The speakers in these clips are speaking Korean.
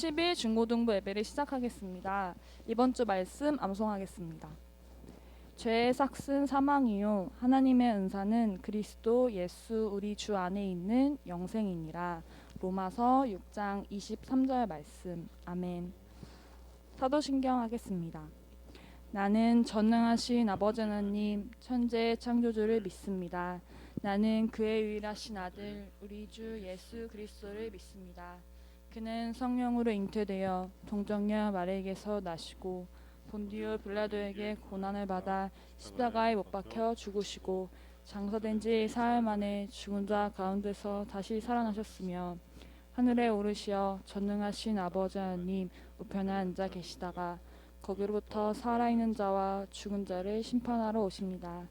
10일 중고등부 예배를 시작하겠습니다. 이번 주 말씀 암송하겠습니다. 죄의 삭슨 사망이요 하나님의 은사는 그리스도 예수 우리 주 안에 있는 영생이니라. 로마서 6장 23절 말씀. 아멘. 사도신경 하겠습니다. 나는 전능하신 아버지 하나님 천지의 창조주를 믿습니다. 나는 그의 유일하신 아들 우리 주 예수 그리스도를 믿습니다. 그는 성령으로 잉태되어 동정녀 마리에게서 나시고 본디오 빌라도에게 고난을 받아 십자가에 못 박혀 죽으시고 장사된 지 사흘 만에 죽은 자 가운데서 다시 살아나셨으며 하늘에 오르시어 전능하신 아버지 하나님 우편에 앉아 계시다가 거기로부터 살아있는 자와 죽은 자를 심판하러 오십니다.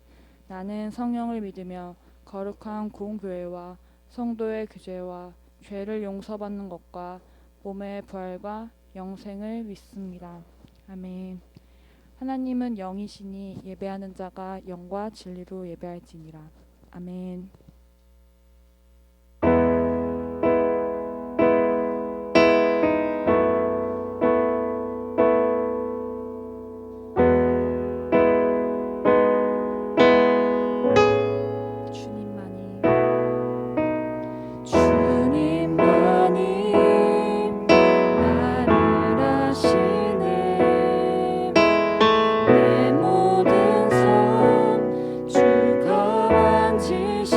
나는 성령을 믿으며 거룩한 공교회와 성도의 교제와 죄를 용서받는 것과 몸의 부활과 영생을 믿습니다. 아멘. 하나님은 영이시니 예배하는 자가 영과 진리로 예배할지니라. 아멘. 주가 만지시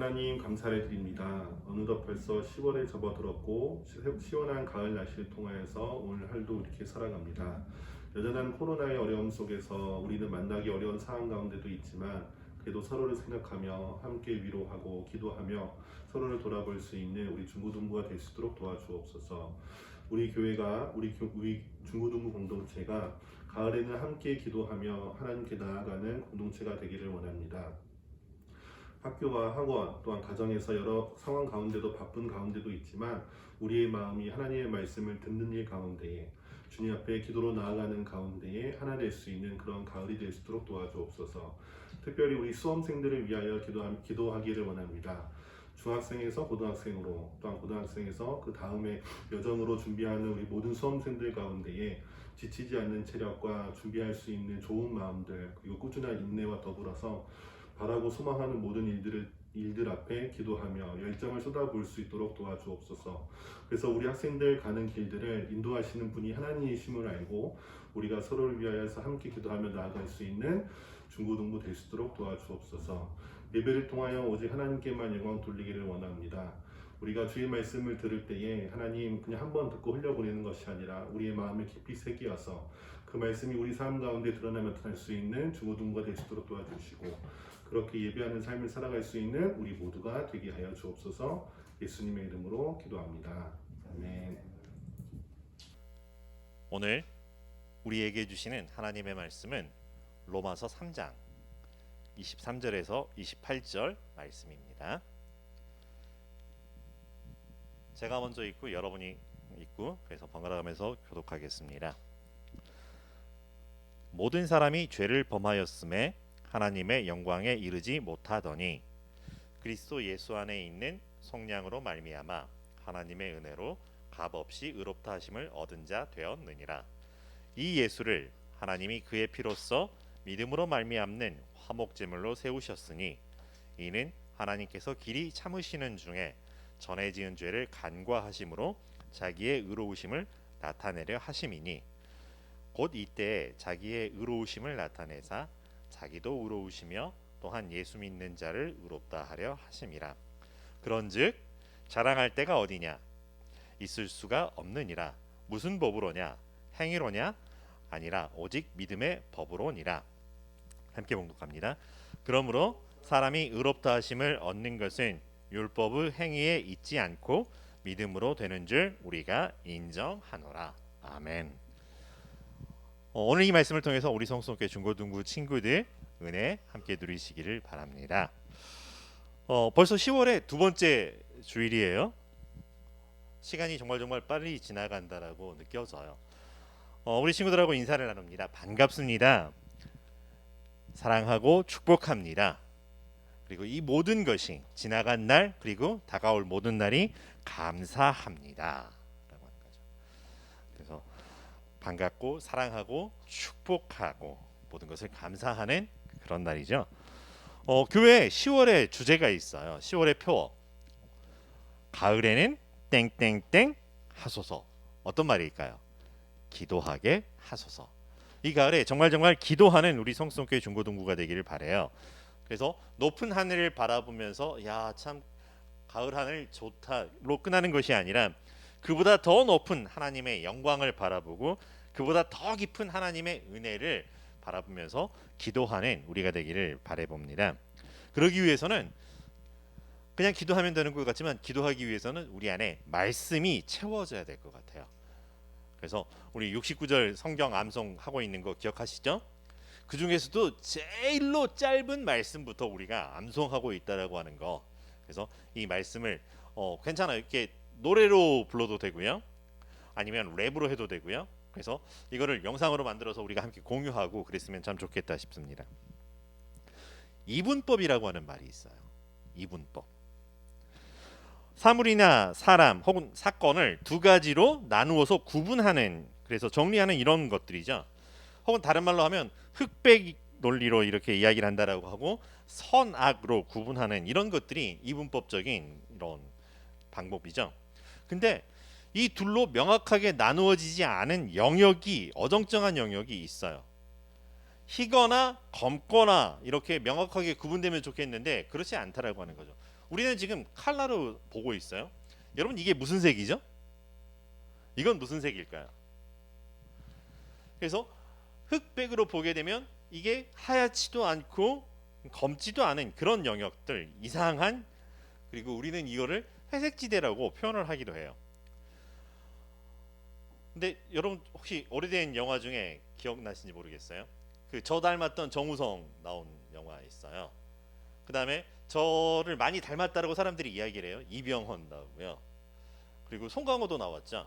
하나님 감사를 드립니다. 어느덧 벌써 10월에 접어들었고 시원한 가을 날씨를 통하여서 오늘 하루도 이렇게 살아갑니다. 여전한 코로나의 어려움 속에서 우리는 만나기 어려운 상황 가운데도 있지만 그래도 서로를 생각하며 함께 위로하고 기도하며 서로를 돌아볼 수 있는 우리 중고등부가 될 수 있도록 도와주옵소서. 우리 교회가 우리 중고등부 공동체가 가을에는 함께 기도하며 하나님께 나아가는 공동체가 되기를 원합니다. 학교와 학원 또한 가정에서 여러 상황 가운데도 바쁜 가운데도 있지만 우리의 마음이 하나님의 말씀을 듣는 일 가운데에 주님 앞에 기도로 나아가는 가운데에 하나 될 수 있는 그런 가을이 될 수 있도록 도와주옵소서. 특별히 우리 수험생들을 위하여 기도하기를 원합니다. 중학생에서 고등학생으로 또한 고등학생에서 그 다음에 여정으로 준비하는 우리 모든 수험생들 가운데에 지치지 않는 체력과 준비할 수 있는 좋은 마음들 그리고 꾸준한 인내와 더불어서 바라고 소망하는 모든 일들 앞에 기도하며 열정을 쏟아부을 수 있도록 도와주옵소서. 그래서 우리 학생들 가는 길들을 인도하시는 분이 하나님이심을 알고 우리가 서로를 위하여서 함께 기도하며 나아갈 수 있는 중고등부 될 수 있도록 도와주옵소서. 예배를 통하여 오직 하나님께만 영광 돌리기를 원합니다. 우리가 주의 말씀을 들을 때에 하나님 그냥 한번 듣고 흘려보내는 것이 아니라 우리의 마음에 깊이 새기어서 그 말씀이 우리 삶 가운데 드러나며 나타날 수 있는 중고등부가 될 수 있도록 도와주시고 그렇게 예배하는 삶을 살아갈 수 있는 우리 모두가 되게 하여 주옵소서. 예수님의 이름으로 기도합니다. 아멘. 오늘 우리에게 주시는 하나님의 말씀은 로마서 3장 23절에서 28절 말씀입니다. 제가 먼저 읽고 여러분이 읽고 그래서 번갈아가면서 교독하겠습니다. 모든 사람이 죄를 범하였음에 하나님의 영광에 이르지 못하더니 그리스도 예수 안에 있는 성령으로 말미암아 하나님의 은혜로 값없이 의롭다 하심을 얻은 자 되었느니라. 이 예수를 하나님이 그의 피로써 믿음으로 말미암는 화목제물로 세우셨으니 이는 하나님께서 길이 참으시는 중에 전에 지은 죄를 간과하심으로 자기의 의로우심을 나타내려 하심이니 곧 이때에 자기의 의로우심을 나타내사 자기도 의로우시며 또한 예수 믿는 자를 의롭다 하려 하심이라. 그런즉 자랑할 때가 어디냐? 있을 수가 없느니라. 무슨 법으로냐? 행위로냐? 아니라 오직 믿음의 법으로니라. 함께 봉독합니다. 그러므로 사람이 의롭다 하심을 얻는 것은 율법의 행위에 있지 않고 믿음으로 되는 줄 우리가 인정하노라. 아멘. 오늘 이 말씀을 통해서 우리 성수교회 중고등부 친구들 은혜 함께 누리시기를 바랍니다. 벌써 10월의 두 번째 주일이에요. 시간이 정말 빨리 지나간다라고 느껴져요. 우리 친구들하고 인사를 나눕니다. 반갑습니다. 사랑하고 축복합니다. 그리고 이 모든 것이 지나간 날 그리고 다가올 모든 날이 감사합니다. 라고 하는 거죠. 그래서 반갑고 사랑하고 축복하고 모든 것을 감사하는 그런 날이죠. 교회 10월에 주제가 있어요. 10월의 표. 가을에는 땡땡땡 하소서. 어떤 말일까요? 기도하게 하소서. 이 가을에 정말 기도하는 우리 성수교회 중고등부가 되기를 바라요. 그래서 높은 하늘을 바라보면서 야 참 가을 하늘 좋다로 끝나는 것이 아니라 그보다 더 높은 하나님의 영광을 바라보고 그보다 더 깊은 하나님의 은혜를 바라보면서 기도하는 우리가 되기를 바라봅니다. 그러기 위해서는 그냥 기도하면 되는 것 같지만 기도하기 위해서는 우리 안에 말씀이 채워져야 될 것 같아요. 그래서 우리 69절 성경 암송하고 있는 거 기억하시죠? 그 중에서도 제일로 짧은 말씀부터 우리가 암송하고 있다라고 하는 거. 그래서 이 말씀을 괜찮아요. 이렇게 노래로 불러도 되고요. 아니면 랩으로 해도 되고요. 그래서 이거를 영상으로 만들어서 우리가 함께 공유하고 그랬으면 참 좋겠다 싶습니다. 이분법이라고 하는 말이 있어요. 이분법. 사물이나 사람 혹은 사건을 두 가지로 나누어서 구분하는 그래서 정리하는 이런 것들이죠. 혹은 다른 말로 하면 흑백 논리로 이렇게 이야기를 한다라고 하고 선악으로 구분하는 이런 것들이 이분법적인 이런 방법이죠. 근데 이 둘로 명확하게 나누어지지 않은 영역이 어정쩡한 영역이 있어요. 희거나 검거나 이렇게 명확하게 구분되면 좋겠는데 그렇지 않다라고 하는 거죠. 우리는 지금 칼라로 보고 있어요. 여러분 이게 무슨 색이죠? 이건 무슨 색일까요? 그래서 흑백으로 보게 되면 이게 하얗지도 않고 검지도 않은 그런 영역들, 이상한, 그리고 우리는 이거를 회색지대라고 표현을 하기도 해요. 근데 여러분 혹시 오래된 영화 중에 기억나시는지 모르겠어요. 그 저 닮았던 정우성 나온 영화 있어요. 그 다음에 저를 많이 닮았다라고 사람들이 이야기를 해요. 이병헌 나오고요. 그리고 송강호도 나왔죠.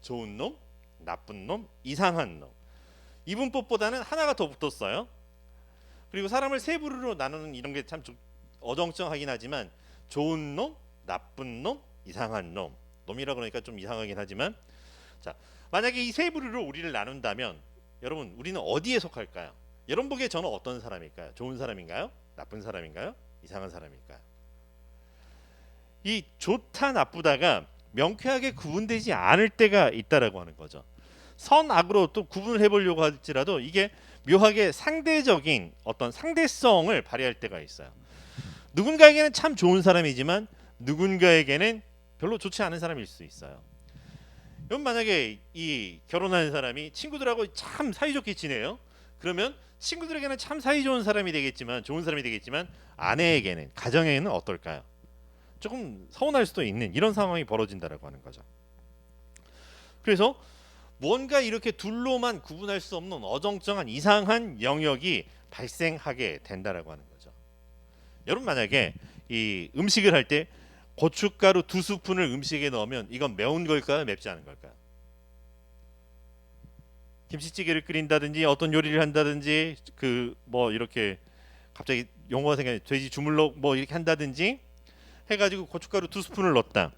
좋은 놈, 나쁜 놈, 이상한 놈. 이분법보다는 하나가 더 붙었어요. 그리고 사람을 세 부류로 나누는 이런 게 참 좀 어정쩡하긴 하지만 좋은 놈, 나쁜 놈, 이상한 놈. 놈이라 그러니까 좀 이상하긴 하지만, 자, 만약에 이 세 부류로 우리를 나눈다면 여러분 우리는 어디에 속할까요? 여러분 보기에 저는 어떤 사람일까요? 좋은 사람인가요? 나쁜 사람인가요? 이상한 사람일까요? 이 좋다 나쁘다가 명쾌하게 구분되지 않을 때가 있다라고 하는 거죠. 선악으로 또 구분을 해보려고 할지라도 이게 묘하게 상대적인 어떤 상대성을 발휘할 때가 있어요. 누군가에게는 참 좋은 사람이지만 누군가에게는 별로 좋지 않은 사람일 수 있어요. 여러분 만약에 이 결혼한 사람이 친구들하고 참 사이좋게 지내요. 그러면 친구들에게는 참 사이 좋은 사람이 되겠지만, 좋은 사람이 되겠지만 아내에게는, 가정에는 어떨까요? 조금 서운할 수도 있는 이런 상황이 벌어진다라고 하는 거죠. 그래서 뭔가 이렇게 둘로만 구분할 수 없는 어정쩡한 이상한 영역이 발생하게 된다라고 하는 거죠. 여러분 만약에 이 음식을 할 때 고춧가루 2스푼을 음식에 넣으면 이건 매운 걸까요? 맵지 않은 걸까요? 김치찌개를 끓인다든지 어떤 요리를 한다든지 그 뭐 이렇게 갑자기 용어가 생각나요. 돼지 주물럭 뭐 이렇게 한다든지 해가지고 고춧가루 2스푼을 넣었다.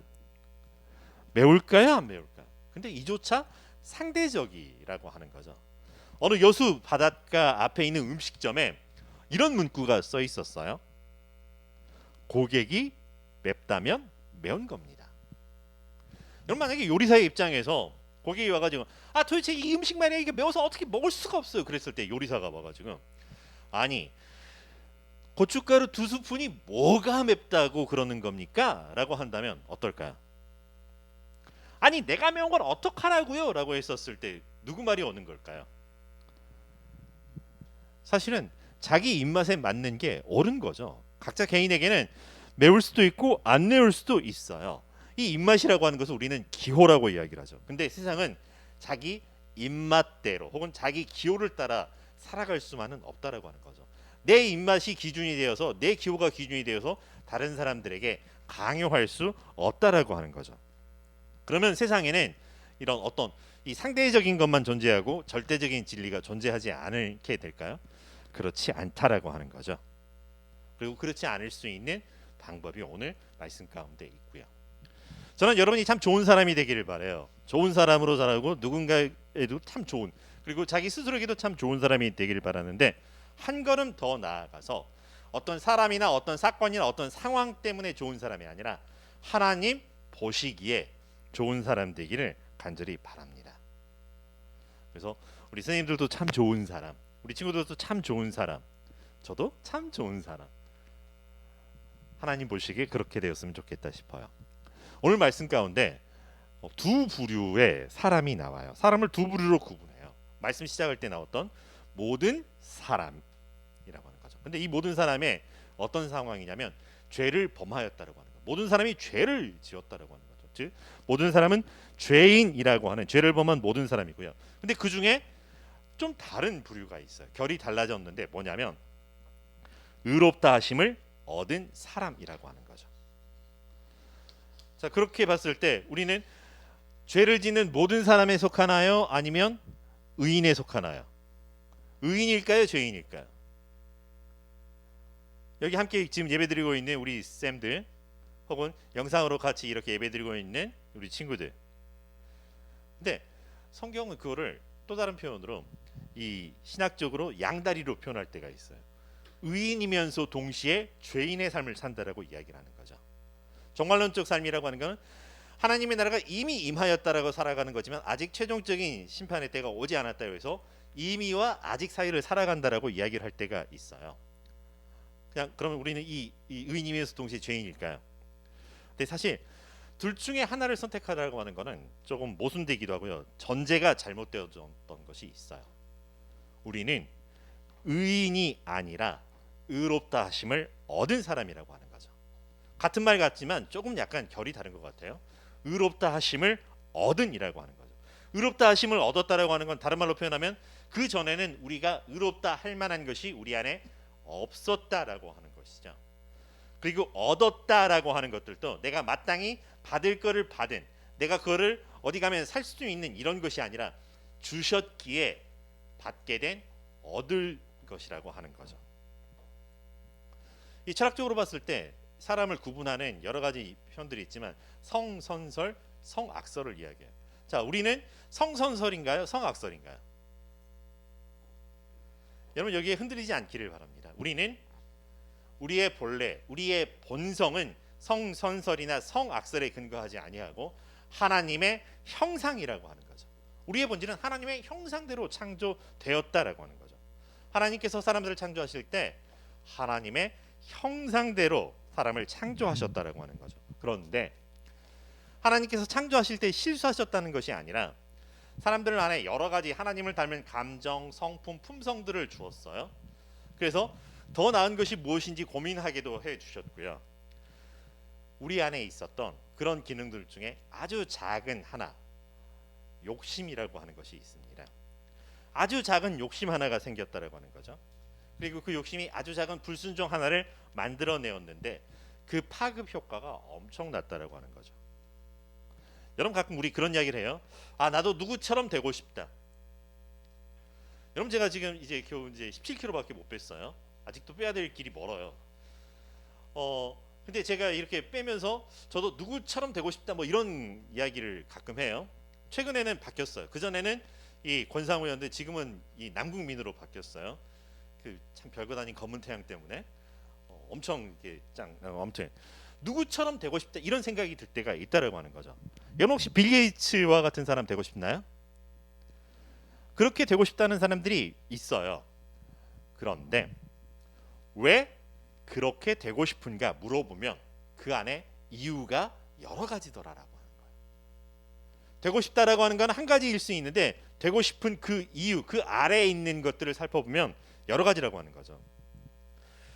매울까요? 안 매울까요? 근데 이조차 상대적이라고 하는 거죠. 어느 여수 바닷가 앞에 있는 음식점에 이런 문구가 써 있었어요. 고객이 맵다면 매운 겁니다. 여러분 만약에 요리사의 입장에서 고객이 와가지고 도대체 이 음식 만약에 이게 매워서 어떻게 먹을 수가 없어요. 그랬을 때 요리사가 와가지고 아니 고춧가루 2스푼이 뭐가 맵다고 그러는 겁니까? 라고 한다면 어떨까요? 아니 내가 매운 걸 어떡하라고요? 라고 했었을 때 누구 말이 오는 걸까요? 사실은 자기 입맛에 맞는 게 옳은 거죠. 각자 개인에게는 매울 수도 있고 안 매울 수도 있어요. 이 입맛이라고 하는 것을 우리는 기호라고 이야기를 하죠. 근데 세상은 자기 입맛대로 혹은 자기 기호를 따라 살아갈 수만은 없다라고 하는 거죠. 내 입맛이 기준이 되어서, 내 기호가 기준이 되어서 다른 사람들에게 강요할 수 없다라고 하는 거죠. 그러면 세상에는 이런 어떤 이 상대적인 것만 존재하고 절대적인 진리가 존재하지 않게 될까요? 그렇지 않다라고 하는 거죠. 그리고 그렇지 않을 수 있는 방법이 오늘 말씀 가운데 있고요. 저는 여러분이 참 좋은 사람이 되기를 바라요. 좋은 사람으로 자라고 누군가에도 참 좋은, 그리고 자기 스스로에게도 참 좋은 사람이 되기를 바라는데, 한 걸음 더 나아가서 어떤 사람이나 어떤 사건이나 어떤 상황 때문에 좋은 사람이 아니라 하나님 보시기에 좋은 사람 되기를 간절히 바랍니다. 그래서 우리 선생님들도 참 좋은 사람, 우리 친구들도 참 좋은 사람, 저도 참 좋은 사람, 하나님 보시기에 그렇게 되었으면 좋겠다 싶어요. 오늘 말씀 가운데 두 부류의 사람이 나와요. 사람을 두 부류로 구분해요. 말씀 시작할 때 나왔던 모든 사람이라고 하는 거죠. 근데 이 모든 사람의 어떤 상황이냐면 죄를 범하였다라고 하는 거예요. 모든 사람이 죄를 지었다라고 하는 거죠. 즉 모든 사람은 죄인이라고 하는, 죄를 범한 모든 사람이고요. 근데 그 중에 좀 다른 부류가 있어요. 결이 달라졌는데 뭐냐면 의롭다 하심을 얻은 사람이라고 하는 거죠. 자, 그렇게 봤을 때 우리는 죄를 짓는 모든 사람에 속하나요? 아니면 의인에 속하나요? 의인일까요? 죄인일까요? 여기 함께 지금 예배드리고 있는 우리 쌤들, 혹은 영상으로 같이 이렇게 예배드리고 있는 우리 친구들. 근데 성경은 그거를 또 다른 표현으로 이 신학적으로 양다리로 표현할 때가 있어요. 의인이면서 동시에 죄인의 삶을 산다라고 이야기를 하는 거죠. 종말론적 삶이라고 하는 것은 하나님의 나라가 이미 임하였다라고 살아가는 거지만 아직 최종적인 심판의 때가 오지 않았다고 해서 이미와 아직 사이를 살아간다라고 이야기를 할 때가 있어요. 그냥 그러면 우리는 이 의인이면서 동시에 죄인일까요? 근데 사실 둘 중에 하나를 선택하라고 하는 거는 조금 모순되기도 하고요. 전제가 잘못되어졌던 것이 있어요. 우리는 의인이 아니라 의롭다 하심을 얻은 사람이라고 하는 거죠. 같은 말 같지만 조금 약간 결이 다른 것 같아요. 의롭다 하심을 얻은이라고 하는 거죠. 의롭다 하심을 얻었다라고 하는 건 다른 말로 표현하면 그 전에는 우리가 의롭다 할 만한 것이 우리 안에 없었다라고 하는 것이죠. 그리고 얻었다라고 하는 것들도 내가 마땅히 받을 거를 받은, 내가 그거를 어디 가면 살 수 있는 이런 것이 아니라 주셨기에 받게 된 얻을 것이라고 하는 거죠. 이 철학적으로 봤을 때 사람을 구분하는 여러 가지 표현들이 있지만 성선설, 성악설을 이야기해요. 자, 우리는 성선설인가요? 성악설인가요? 여러분 여기에 흔들리지 않기를 바랍니다. 우리는 우리의 본래, 우리의 본성은 성선설이나 성악설에 근거하지 아니하고 하나님의 형상이라고 하는 거죠. 우리의 본질은 하나님의 형상대로 창조되었다라고 하는 거죠. 하나님께서 사람들을 창조하실 때 하나님의 형상대로 사람을 창조하셨다라고 하는 거죠. 그런데 하나님께서 창조하실 때 실수하셨다는 것이 아니라 사람들 안에 여러 가지 하나님을 닮은 감정, 성품, 품성들을 주었어요. 그래서 더 나은 것이 무엇인지 고민하게도 해주셨고요. 우리 안에 있었던 그런 기능들 중에 아주 작은 하나, 욕심이라고 하는 것이 있습니다. 아주 작은 욕심 하나가 생겼다라고 하는 거죠. 그리고 그 욕심이 아주 작은 불순종 하나를 만들어내었는데 그 파급 효과가 엄청났다라고 하는 거죠. 여러분 가끔 우리 그런 이야기를 해요. 아, 나도 누구처럼 되고 싶다. 여러분 제가 지금 이제 겨우 이제 17kg밖에 못 뺐어요. 아직도 빼야 될 길이 멀어요. 근데 제가 이렇게 빼면서 저도 누구처럼 되고 싶다 뭐 이런 이야기를 가끔 해요. 최근에는 바뀌었어요. 그 전에는 이 권상우였는데 지금은 이 남궁민으로 바뀌었어요. 그 참 별것 아닌 검은 태양 때문에 엄청 이게 아무튼 누구처럼 되고 싶다 이런 생각이 들 때가 있다라고 하는 거죠. 여러분 혹시 빌 게이츠와 같은 사람 되고 싶나요? 그렇게 되고 싶다는 사람들이 있어요. 그런데 왜 그렇게 되고 싶은가 물어보면 그 안에 이유가 여러 가지더라라고 하는 거예요. 되고 싶다라고 하는 건 한 가지일 수 있는데 되고 싶은 그 이유, 그 아래에 있는 것들을 살펴보면 여러 가지라고 하는 거죠.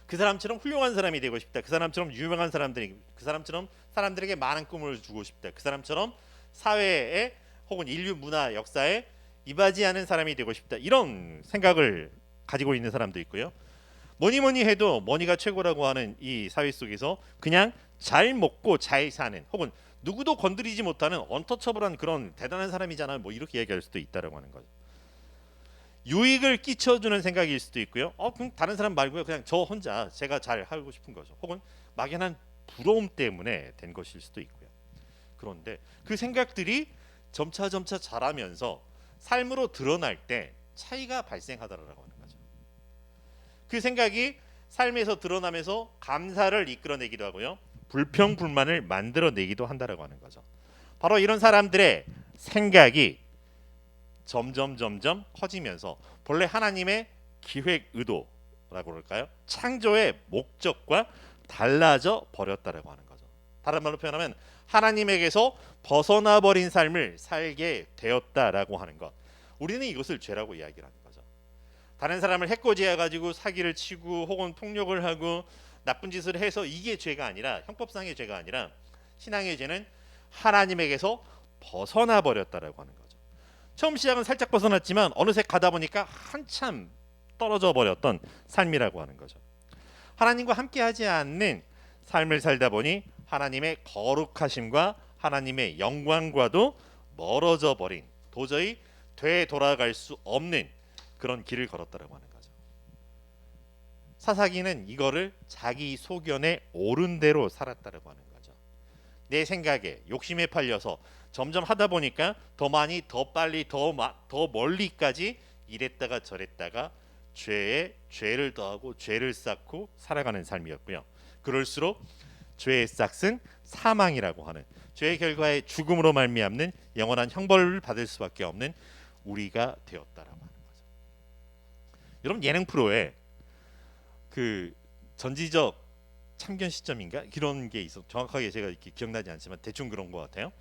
그 사람처럼 훌륭한 사람이 되고 싶다. 그 사람처럼 유명한 사람들이, 그 사람처럼 사람들에게 많은 꿈을 주고 싶다. 그 사람처럼 사회에 혹은 인류 문화 역사에 이바지하는 사람이 되고 싶다. 이런 생각을 가지고 있는 사람도 있고요. 뭐니 해도 머니가 최고라고 하는 이 사회 속에서 그냥 잘 먹고 잘 사는 혹은 누구도 건드리지 못하는 언터처블한 그런 대단한 사람이잖아. 뭐 이렇게 얘기할 수도 있다라고 하는 거죠. 유익을 끼쳐주는 생각일 수도 있고요. 그럼 다른 사람 말고요. 그냥 저 혼자 제가 잘 하고 싶은 거죠. 혹은 막연한 부러움 때문에 된 것일 수도 있고요. 그런데 그 생각들이 점차 자라면서 삶으로 드러날 때 차이가 발생하더라고 하는 거죠. 그 생각이 삶에서 드러나면서 감사를 이끌어내기도 하고요. 불평 불만을 만들어내기도 한다라고 하는 거죠. 바로 이런 사람들의 생각이 점점 커지면서 본래 하나님의 기획 의도라고 그럴까요? 창조의 목적과 달라져 버렸다라고 하는 거죠. 다른 말로 표현하면 하나님에게서 벗어나 버린 삶을 살게 되었다라고 하는 것. 우리는 이것을 죄라고 이야기를 하는 거죠. 다른 사람을 해코지해 가지고 사기를 치고 혹은 폭력을 하고 나쁜 짓을 해서 이게 죄가 아니라 형법상의 죄가 아니라 신앙의 죄는 하나님에게서 벗어나 버렸다라고 하는 거죠. 처음 시작은 살짝 벗어났지만 어느새 가다 보니까 한참 떨어져 버렸던 삶이라고 하는 거죠. 하나님과 함께하지 않는 삶을 살다 보니 하나님의 거룩하심과 하나님의 영광과도 멀어져 버린 도저히 되돌아갈 수 없는 그런 길을 걸었다라고 하는 거죠. 사사기는 이거를 자기 소견에 옳은 대로 살았다라고 하는 거죠. 내 생각에 욕심에 팔려서 점점 하다 보니까 더 많이, 더 빨리, 더 멀리까지 이랬다가 저랬다가 죄에 죄를 더하고 죄를 쌓고 살아가는 삶이었고요. 그럴수록 죄의 싹은 사망이라고 하는 죄의 결과에 죽음으로 말미암는 영원한 형벌을 받을 수밖에 없는 우리가 되었다라고 하는 거죠. 여러분 예능 프로에 그 전지적 참견 시점인가 그런 게 있어. 정확하게 제가 이렇게 기억나지 않지만 대충 그런 것 같아요.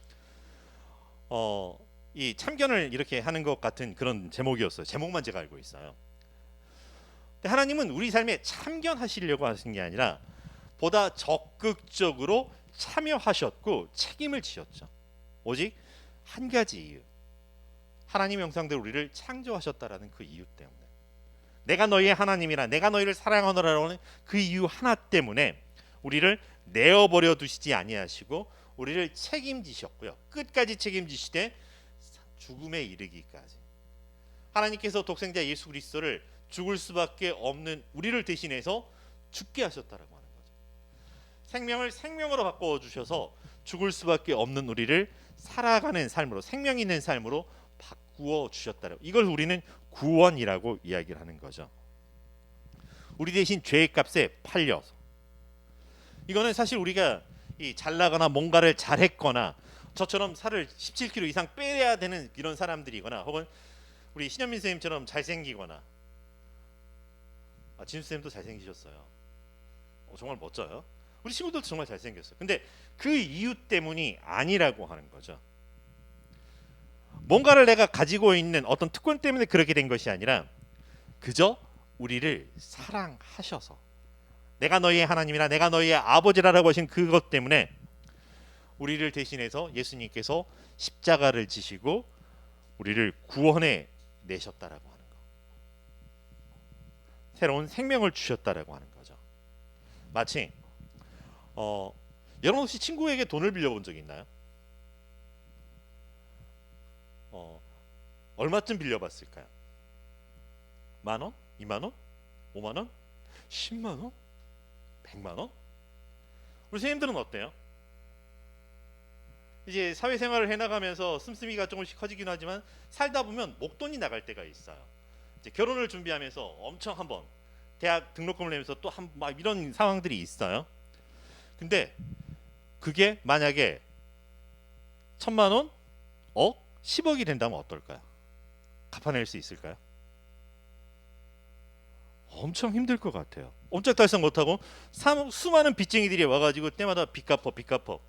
이 참견을 이렇게 하는 것 같은 그런 제목이었어요. 제목만 제가 알고 있어요. 근데 하나님은 우리 삶에 참견하시려고 하신 게 아니라 보다 적극적으로 참여하셨고 책임을 지셨죠. 오직 한 가지 이유. 하나님의 형상대로 우리를 창조하셨다라는 그 이유 때문에. 내가 너희의 하나님이라 내가 너희를 사랑하노라라고 하는 그 이유 하나 때문에 우리를 내어버려 두시지 아니하시고 우리를 책임지셨고요. 끝까지 책임지시되 죽음에 이르기까지. 하나님께서 독생자 예수 그리스도를 죽을 수밖에 없는 우리를 대신해서 죽게 하셨다라고 하는 거죠. 생명을 생명으로 바꿔 주셔서 죽을 수밖에 없는 우리를 살아가는 삶으로 생명 있는 삶으로 바꾸어 주셨다라고. 이걸 우리는 구원이라고 이야기를 하는 거죠. 우리 대신 죄의 값에 팔려서. 이거는 사실 우리가 잘나거나 뭔가를 잘했거나 저처럼 살을 17kg 이상 빼야 되는 이런 사람들이거나 혹은 우리 신현민 선생님처럼 잘생기거나 진수 쌤도 잘생기셨어요. 정말 멋져요. 우리 친구들도 정말 잘생겼어요. 근데 그 이유 때문이 아니라고 하는 거죠. 뭔가를 내가 가지고 있는 어떤 특권 때문에 그렇게 된 것이 아니라 그저 우리를 사랑하셔서 내가 너희의 하나님이라 내가 너희의 아버지라고 하신 그것 때문에 우리를 대신해서 예수님께서 십자가를 지시고 우리를 구원해 내셨다라고 하는 거. 새로운 생명을 주셨다라고 하는 거죠. 마치 여러분 혹시 친구에게 돈을 빌려본 적 있나요? 얼마쯤 빌려봤을까요? 10,000원? 20,000원? 50,000원? 100,000원? 100,000원? 우리 선생님들은 어때요? 이제 사회생활을 해나가면서 씀씀이가 조금씩 커지긴 하지만 살다 보면 목돈이 나갈 때가 있어요. 이제 결혼을 준비하면서 엄청 한번 대학 등록금을 내면서 또 막 이런 상황들이 있어요. 근데 그게 만약에 1,000,000원, 10억이 된다면 어떨까요? 갚아낼 수 있을까요? 엄청 힘들 것 같아요. 옴짝달싹 못하고 수많은 빚쟁이들이 와가지고 때마다 빚 갚어.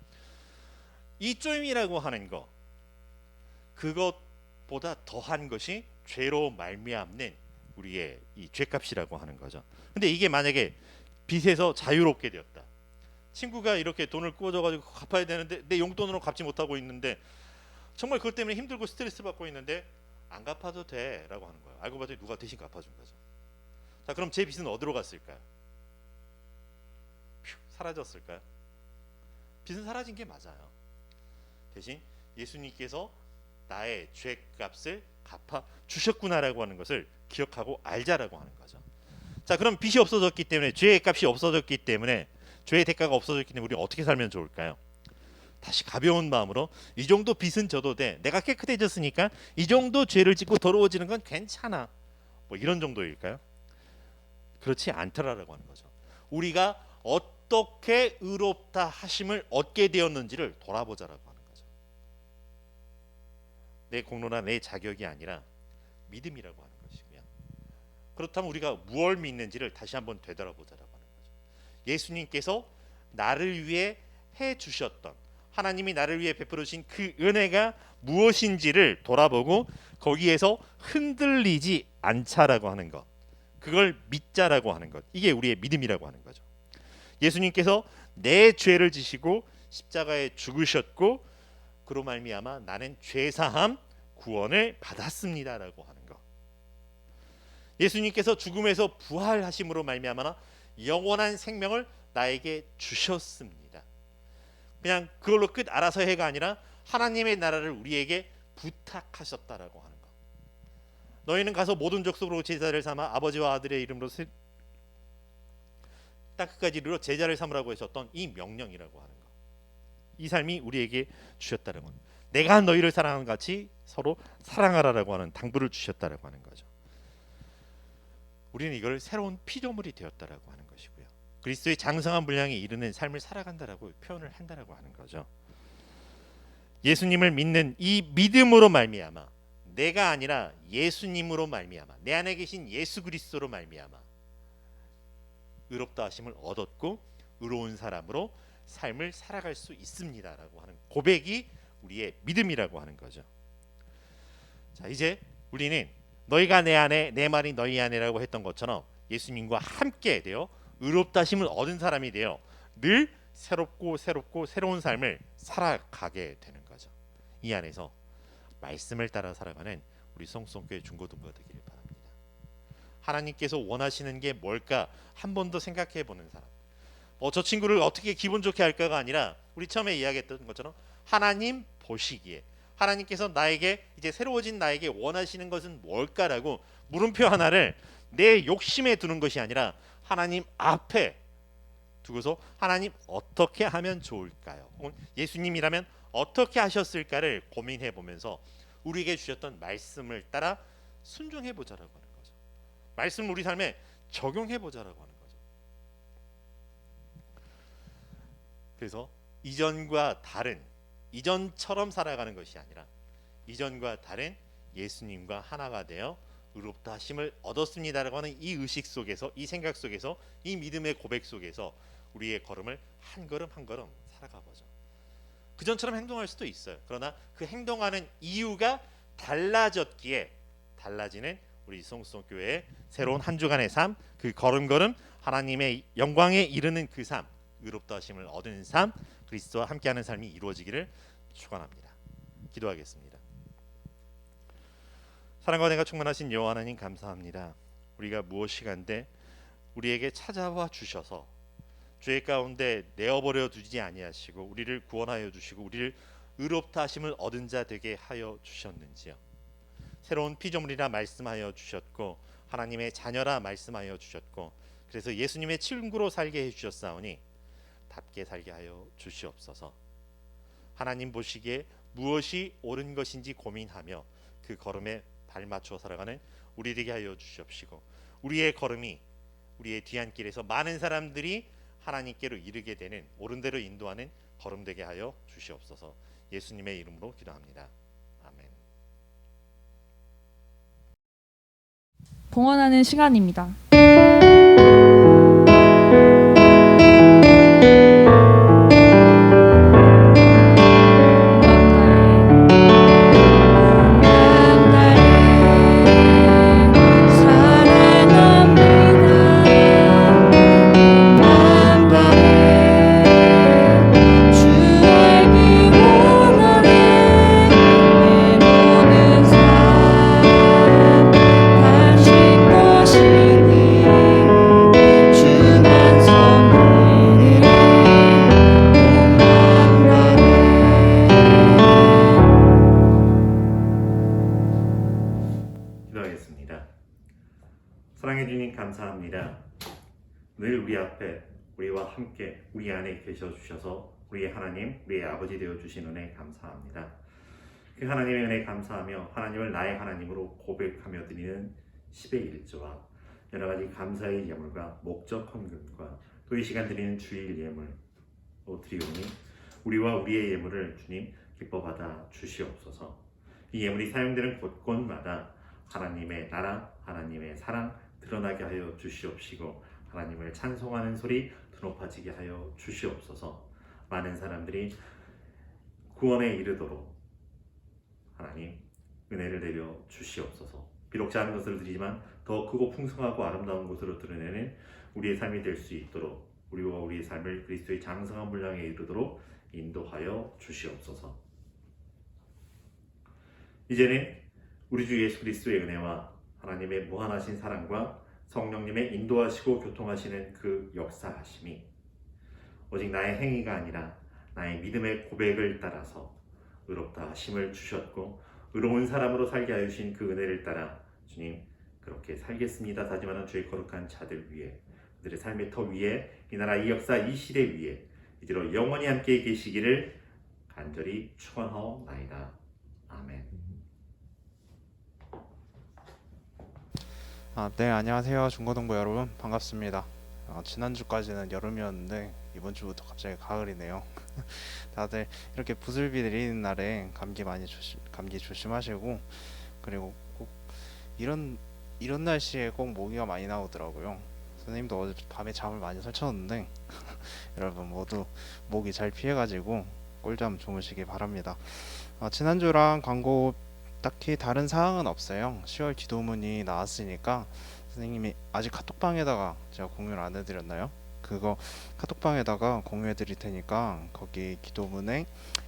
이 쪼임이라고 하는 거, 그것보다 더한 것이 죄로 말미암는 우리의 이 죄값이라고 하는 거죠. 근데 이게 만약에 빚에서 자유롭게 되었다. 친구가 이렇게 돈을 꾸어줘가지고 갚아야 되는데 내 용돈으로 갚지 못하고 있는데 정말 그것 때문에 힘들고 스트레스 받고 있는데 안 갚아도 돼라고 하는 거예요. 알고 봤더니 누가 대신 갚아준 거죠. 자, 그럼 제 빚은 어디로 갔을까요? 사라졌을까요? 빚은 사라진 게 맞아요. 대신 예수님께서 나의 죄값을 갚아 주셨구나라고 하는 것을 기억하고 알자라고 하는 거죠. 자, 그럼 빚이 없어졌기 때문에 죄의 값이 없어졌기 때문에 죄의 대가가 없어졌기 때문에 우리 어떻게 살면 좋을까요? 다시 가벼운 마음으로 이 정도 빚은 져도 돼. 내가 깨끗해졌으니까 이 정도 죄를 짓고 더러워지는 건 괜찮아. 뭐 이런 정도일까요? 그렇지 않더라라고 하는 거죠. 우리가 어떻게 의롭다 하심을 얻게 되었는지를 돌아보자라고 하는 거죠. 내 공로나 내 자격이 아니라 믿음이라고 하는 것이고요. 그렇다면 우리가 무엇을 믿는지를 다시 한번 되돌아보자라고 하는 거죠. 예수님께서 나를 위해 해 주셨던 하나님이 나를 위해 베풀어 주신 그 은혜가 무엇인지를 돌아보고 거기에서 흔들리지 않자라고 하는 것. 그걸 믿자라고 하는 것. 이게 우리의 믿음이라고 하는 거죠. 예수님께서 내 죄를 지시고 십자가에 죽으셨고 그로 말미암아 나는 죄사함 구원을 받았습니다라고 하는 것. 예수님께서 죽음에서 부활하심으로 말미암아 영원한 생명을 나에게 주셨습니다. 그냥 그걸로 끝 알아서 해가 아니라 하나님의 나라를 우리에게 부탁하셨다라고 하는 것. 너희는 가서 모든 족속으로 제자를 삼아 아버지와 아들의 이름으로 땅끝까지 이르러 제자를 삼으라고 하셨던 이 명령이라고 하는 것. 이 삶이 우리에게 주셨다는 것. 내가 너희를 사랑하는 같이 서로 사랑하라라고 하는 당부를 주셨다라고 하는 거죠. 우리는 이걸 새로운 피조물이 되었다라고 하는 것이고요. 그리스도의 장성한 분량에 이르는 삶을 살아간다라고 표현을 한다라고 하는 거죠. 예수님을 믿는 이 믿음으로 말미암아 내가 아니라 예수님으로 말미암아 내 안에 계신 예수 그리스도로 말미암아 의롭다 하심을 얻었고 의로운 사람으로 삶을 살아갈 수 있습니다라고 하는 고백이 우리의 믿음이라고 하는 거죠. 자, 이제 우리는 너희가 내 안에 내 말이 너희 안에라고 했던 것처럼 예수님과 함께 되어 의롭다 하심을 얻은 사람이 되어 늘 새롭고 새로운 삶을 살아가게 되는 거죠. 이 안에서 말씀을 따라 살아가는 우리 성수성교회 중고등부가 되기를 바랍니다. 하나님께서 원하시는 게 뭘까 한 번 더 생각해 보는 사람. 저 친구를 어떻게 기분 좋게 할까가 아니라 우리 처음에 이야기했던 것처럼 하나님 보시기에 하나님께서 나에게 이제 새로워진 나에게 원하시는 것은 뭘까라고 물음표 하나를 내 욕심에 두는 것이 아니라 하나님 앞에 두고서 하나님 어떻게 하면 좋을까요? 예수님이라면 어떻게 하셨을까를 고민해 보면서 우리에게 주셨던 말씀을 따라 순종해 보자라고 하는 거죠. 말씀을 우리 삶에 적용해 보자라고 하는 거죠. 그래서 이전과 다른 이전처럼 살아가는 것이 아니라 이전과 다른 예수님과 하나가 되어 의롭다 하심을 얻었습니다라고 하는 이 의식 속에서 이 생각 속에서 이 믿음의 고백 속에서 우리의 걸음을 한 걸음 한 걸음 살아가 보죠. 그전처럼 행동할 수도 있어요. 그러나 그 행동하는 이유가 달라졌기에 달라지는 우리 성수성교회의 새로운 한 주간의 삶, 그 걸음걸음 하나님의 영광에 이르는 그 삶, 의롭다 하심을 얻은 삶, 그리스도와 함께하는 삶이 이루어지기를 축원합니다. 기도하겠습니다. 사랑과 은혜가 충만하신 여호와 하나님 감사합니다. 우리가 무엇이간데 우리에게 찾아와 주셔서 죄 가운데 내어버려 두지 아니하시고 우리를 구원하여 주시고 우리를 의롭다 하심을 얻은 자 되게 하여 주셨는지요. 새로운 피조물이라 말씀하여 주셨고 하나님의 자녀라 말씀하여 주셨고 그래서 예수님의 친구로 살게 해주셨사오니 답게 살게 하여 주시옵소서. 하나님 보시기에 무엇이 옳은 것인지 고민하며 그 걸음에 발맞춰 살아가는 우리 되게 하여 주시옵시고 우리의 걸음이 우리의 뒤안길에서 많은 사람들이 하나님께로 이르게 되는 옳은 대로 인도하는 걸음 되게 하여 주시옵소서. 예수님의 이름으로 기도합니다. 아멘. 봉헌하는 시간입니다. 기도하겠습니다. 사랑해 주님 감사합니다. 늘 우리 앞에 우리와 함께 우리 안에 계셔 주셔서 우리의 하나님, 우리의 아버지 되어 주신 은혜 감사합니다. 그 하나님의 은혜 감사하며 하나님을 나의 하나님으로 고백하며 드리는 10의 1조와 여러 가지 감사의 예물과 목적 헌금과 또 이 시간 드리는 주일 예물로 드리오니 우리와 우리의 예물을 주님 기뻐 받아 주시옵소서. 이 예물이 사용되는 곳곳마다 하나님의 나라, 하나님의 사랑 드러나게 하여 주시옵시고 하나님을 찬송하는 소리 드높아지게 하여 주시옵소서. 많은 사람들이 구원에 이르도록 하나님 은혜를 내려 주시옵소서. 비록 작은 것을 드리지만 더 크고 풍성하고 아름다운 것으로 드러내는 우리의 삶이 될 수 있도록 우리와 우리의 삶을 그리스도의 장성한 분량에 이르도록 인도하여 주시옵소서. 이제는 우리 주 예수 그리스도의 은혜와 하나님의 무한하신 사랑과 성령님의 인도하시고 교통하시는 그 역사하심이 오직 나의 행위가 아니라 나의 믿음의 고백을 따라서 의롭다 하심을 주셨고 의로운 사람으로 살게 하여 주신 그 은혜를 따라 주님 그렇게 살겠습니다 다짐하는 주의 거룩한 자들 위에 그들의 삶의 터 위에 이 나라 이 역사 이 시대 위에 이제로 영원히 함께 계시기를 간절히 축원하옵나이다. 아멘. 네, 안녕하세요. 중고등부 여러분 반갑습니다. 지난주까지는 여름이었는데 이번 주부터 갑자기 가을이네요. 다들 이렇게 부슬비 내리는 날에 감기 조심하시고 그리고 꼭 이런 날씨에 꼭 모기가 많이 나오더라고요. 선생님도 어제 밤에 잠을 많이 설쳤는데 여러분 모두 모기 잘 피해가지고 꿀잠 주무시기 바랍니다. 지난주랑 광고 딱히 다른 사항은 없어요. 10월 기도문이 나왔으니까 선생님이 아직 카톡방에다가 제가 공유를 안 해드렸나요? 그거 카톡방에다가 공유해 드릴 테니까 거기 기도문에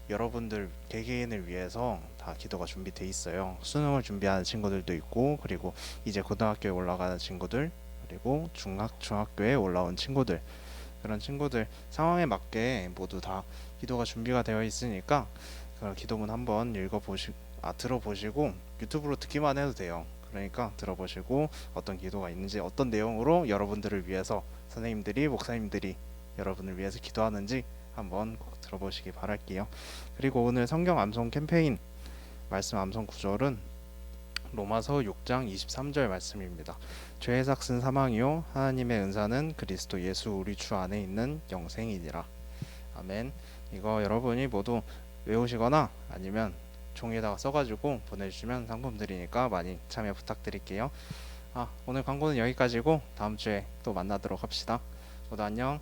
여러분들 개개인을 위해서 다 기도가 준비돼 있어요. 수능을 준비하는 친구들도 있고, 그리고 이제 고등학교에 올라가는 친구들, 그리고 중학교에 올라온 친구들, 그런 친구들 상황에 맞게 모두 다 기도가 준비가 되어 있으니까 그 기도문 한번 들어보시고 유튜브로 듣기만 해도 돼요. 그러니까 들어보시고 어떤 기도가 있는지, 어떤 내용으로 여러분들을 위해서 선생님들이, 목사님들이 여러분을 위해서 기도하는지 한번 꼭 들어보시기 바랄게요. 그리고 오늘 성경 암송 캠페인 말씀 암송 구절은 로마서 6장 23절 말씀입니다. 죄의 삭은 사망이요 하나님의 은사는 그리스도 예수 우리 주 안에 있는 영생이니라. 아멘. 이거 여러분이 모두 외우시거나 아니면 종이에다가 써가지고 보내주시면 상품 드리니까 많이 참여 부탁드릴게요. 오늘 광고는 여기까지고 다음 주에 또 만나도록 합시다. 모두 안녕.